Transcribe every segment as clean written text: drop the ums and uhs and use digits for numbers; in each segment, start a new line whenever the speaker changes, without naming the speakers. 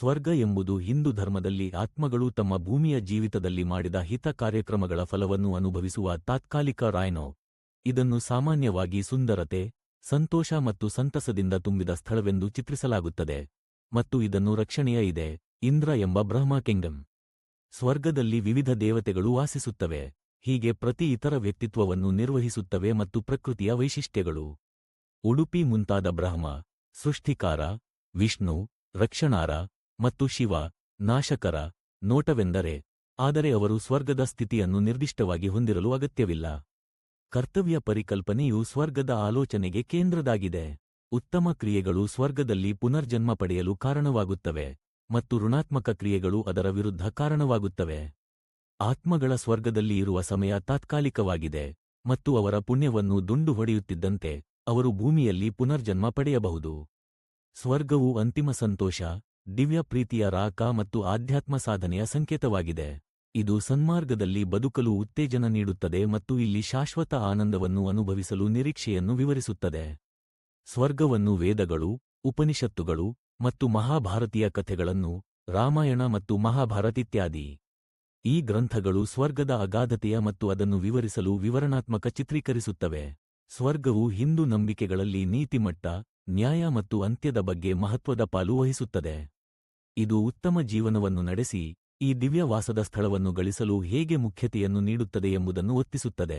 ಸ್ವರ್ಗ ಎಂಬುದು ಹಿಂದೂ ಧರ್ಮದಲ್ಲಿ ಆತ್ಮಗಳು ತಮ್ಮ ಭೂಮಿಯ ಜೀವಿತದಲ್ಲಿ ಮಾಡಿದ ಹಿತ ಕಾರ್ಯಕ್ರಮಗಳ ಫಲವನ್ನು ಅನುಭವಿಸುವ ತಾತ್ಕಾಲಿಕ ರಾಯ್ನೋ. ಇದನ್ನು ಸಾಮಾನ್ಯವಾಗಿ ಸುಂದರತೆ, ಸಂತೋಷ ಮತ್ತು ಸಂತಸದಿಂದ ತುಂಬಿದ ಸ್ಥಳವೆಂದು ಚಿತ್ರಿಸಲಾಗುತ್ತದೆ, ಮತ್ತು ಇದನ್ನು ರಕ್ಷಣೆಯ ಇದೆ ಇಂದ್ರ ಎಂಬ ಬ್ರಹ್ಮ ಕಿಂಗ್ಡಮ್. ಸ್ವರ್ಗದಲ್ಲಿ ವಿವಿಧ ದೇವತೆಗಳು ವಾಸಿಸುತ್ತವೆ, ಹೀಗೆ ಪ್ರತಿ ಇತರ ವ್ಯಕ್ತಿತ್ವವನ್ನು ನಿರ್ವಹಿಸುತ್ತವೆ ಮತ್ತು ಪ್ರಕೃತಿಯ ವೈಶಿಷ್ಟ್ಯಗಳು. ಉಡುಪಿ ಮುಂತಾದ ಬ್ರಹ್ಮ, ಸೃಷ್ಟಿಕಾರ, ವಿಷ್ಣು, ರಕ್ಷಣಾರ, ಮತ್ತು ಶಿವ, ನಾಶಕರ ನೋಟವೆಂದರೆ, ಆದರೆ ಅವರು ಸ್ವರ್ಗದ ಸ್ಥಿತಿಯನ್ನು ನಿರ್ದಿಷ್ಟವಾಗಿ ಹೊಂದಿರಲು ಅಗತ್ಯವಿಲ್ಲ. ಕರ್ತವ್ಯ ಪರಿಕಲ್ಪನೆಯು ಸ್ವರ್ಗದ ಆಲೋಚನೆಗೆ ಕೇಂದ್ರದಾಗಿದೆ. ಉತ್ತಮ ಕ್ರಿಯೆಗಳು ಸ್ವರ್ಗದಲ್ಲಿ ಪುನರ್ಜನ್ಮ ಪಡೆಯಲು ಕಾರಣವಾಗುತ್ತವೆ, ಮತ್ತು ಋಣಾತ್ಮಕ ಕ್ರಿಯೆಗಳು ಅದರ ವಿರುದ್ಧ ಕಾರಣವಾಗುತ್ತವೆ. ಆತ್ಮಗಳ ಸ್ವರ್ಗದಲ್ಲಿ ಇರುವ ಸಮಯ ತಾತ್ಕಾಲಿಕವಾಗಿದೆ, ಮತ್ತು ಅವರ ಪುಣ್ಯವನ್ನು ದುಂಡು ಹೊಡೆಯುತ್ತಿದ್ದಂತೆ ಅವರು ಭೂಮಿಯಲ್ಲಿ ಪುನರ್ಜನ್ಮ ಪಡೆಯಬಹುದು. ಸ್ವರ್ಗವು ಅಂತಿಮ ಸಂತೋಷ, ದಿವ್ಯ ಪ್ರೀತಿಯ ರಾಕ ಮತ್ತು ಆಧ್ಯಾತ್ಮ ಸಾಧನೆಯ ಸಂಕೇತವಾಗಿದೆ. ಇದು ಸನ್ಮಾರ್ಗದಲ್ಲಿ ಬದುಕಲು ಉತ್ತೇಜನ ನೀಡುತ್ತದೆ ಮತ್ತು ಇಲ್ಲಿ ಶಾಶ್ವತ ಆನಂದವನ್ನು ಅನುಭವಿಸಲು ನಿರೀಕ್ಷೆಯನ್ನು ವಿವರಿಸುತ್ತದೆ. ಸ್ವರ್ಗವನ್ನು ವೇದಗಳು, ಉಪನಿಷತ್ತುಗಳು ಮತ್ತು ಮಹಾಭಾರತೀಯ ಕಥೆಗಳನ್ನು, ರಾಮಾಯಣ ಮತ್ತು ಮಹಾಭಾರತ ಇತ್ಯಾದಿ ಈ ಗ್ರಂಥಗಳು ಸ್ವರ್ಗದ ಅಗಾಧತೆಯ ಮತ್ತು ಅದನ್ನು ವಿವರಿಸಲು ವಿವರಣಾತ್ಮಕ ಚಿತ್ರೀಕರಿಸುತ್ತವೆ. ಸ್ವರ್ಗವು ಹಿಂದೂ ನಂಬಿಕೆಗಳಲ್ಲಿ ನೀತಿಮಟ್ಟ, ನ್ಯಾಯ ಮತ್ತು ಅಂತ್ಯದ ಬಗ್ಗೆ ಮಹತ್ವದ ಪಾಲು ವಹಿಸುತ್ತದೆ. ಇದು ಉತ್ತಮ ಜೀವನವನ್ನು ನಡೆಸಿ ಈ ದಿವ್ಯ ವಾಸದ ಸ್ಥಳವನ್ನು ಗಳಿಸಲು ಹೇಗೆ ಮುಖ್ಯತೆಯನ್ನು ನೀಡುತ್ತದೆ ಎಂಬುದನ್ನು ಒತ್ತಿಸುತ್ತದೆ.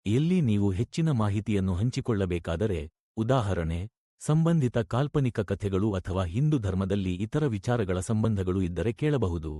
ಎಲ್ಲಿ ನೀವು ಹೆಚ್ಚಿನ ಮಾಹಿತಿಯನ್ನು ಹಂಚಿಕೊಳ್ಳಬೇಕಾದರೆ, ಉದಾಹರಣೆ, ಸಂಬಂಧಿತ ಕಾಲ್ಪನಿಕ ಕಥೆಗಳು ಅಥವಾ ಹಿಂದೂ ಧರ್ಮದಲ್ಲಿ ಇತರ ವಿಚಾರಗಳ ಸಂಬಂಧಗಳು ಇದ್ದರೆ ಕೇಳಬಹುದು.